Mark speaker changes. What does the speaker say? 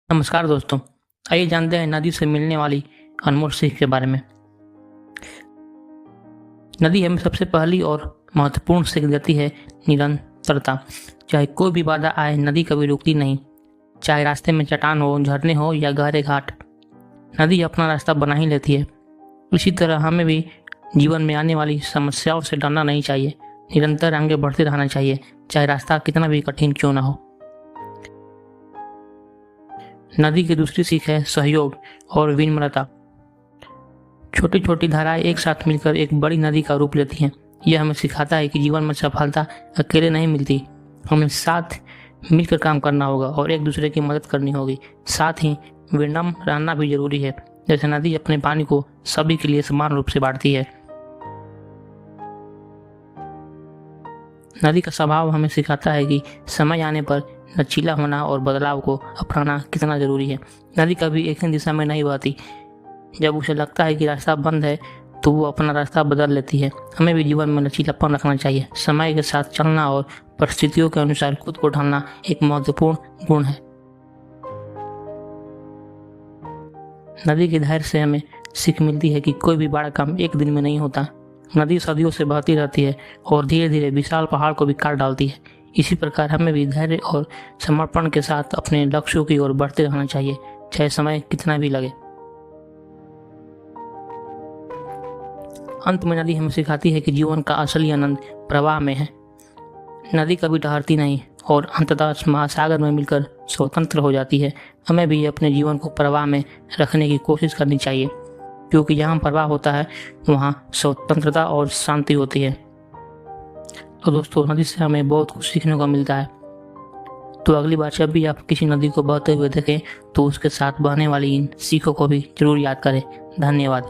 Speaker 1: नमस्कार दोस्तों, आइए जानते हैं नदी से मिलने वाली अनमोल सीख के बारे में। नदी हमें सबसे पहली और महत्वपूर्ण सीख देती है निरंतरता। चाहे कोई भी बाधा आए, नदी कभी रुकती नहीं। चाहे रास्ते में चट्टान हो, झरने हो या गहरे घाट, नदी अपना रास्ता बना ही लेती है। इसी तरह हमें भी जीवन में आने वाली समस्याओं से डरना नहीं चाहिए। निरंतर आगे बढ़ते रहना चाहिए, चाहे रास्ता कितना भी कठिन क्यों ना हो। नदी की दूसरी सीख है सहयोग और विनम्रता। छोटी छोटी धाराएं एक साथ मिलकर एक बड़ी नदी का रूप लेती हैं। यह हमें सिखाता है कि जीवन में सफलता अकेले नहीं मिलती, हमें साथ मिलकर काम करना होगा और एक दूसरे की मदद करनी होगी। साथ ही विनम्र रहना भी जरूरी है, जैसे नदी अपने पानी को सभी के लिए समान रूप से बांटती है। नदी का स्वभाव हमें सिखाता है कि समय आने पर लचीला होना और बदलाव को अपनाना कितना जरूरी है। नदी कभी एक ही दिशा में नहीं बहती। जब उसे लगता है कि रास्ता बंद है तो वो अपना रास्ता बदल लेती है। हमें भी जीवन में लचीलापन रखना चाहिए। समय के साथ चलना और परिस्थितियों के अनुसार खुद को ढालना एक महत्वपूर्ण गुण है। नदी के धैर्य से हमें सीख मिलती है कि कोई भी बड़ा काम एक दिन में नहीं होता। नदी सदियों से बहती रहती है और धीरे धीरे विशाल पहाड़ को भी काट डालती है। इसी प्रकार हमें भी धैर्य और समर्पण के साथ अपने लक्ष्यों की ओर बढ़ते रहना चाहिए, चाहे समय कितना भी लगे। अंत में नदी हमें सिखाती है कि जीवन का असली आनंद प्रवाह में है। नदी कभी ठहरती नहीं और अंततः महासागर में मिलकर स्वतंत्र हो जाती है। हमें भी अपने जीवन को प्रवाह में रखने की कोशिश करनी चाहिए, क्योंकि जहाँ प्रवाह होता है वहाँ स्वतंत्रता और शांति होती है। तो दोस्तों, नदी से हमें बहुत कुछ सीखने को मिलता है। तो अगली बार जब भी आप किसी नदी को बहते हुए देखें तो उसके साथ बहने वाली इन सीखों को भी जरूर याद करें। धन्यवाद।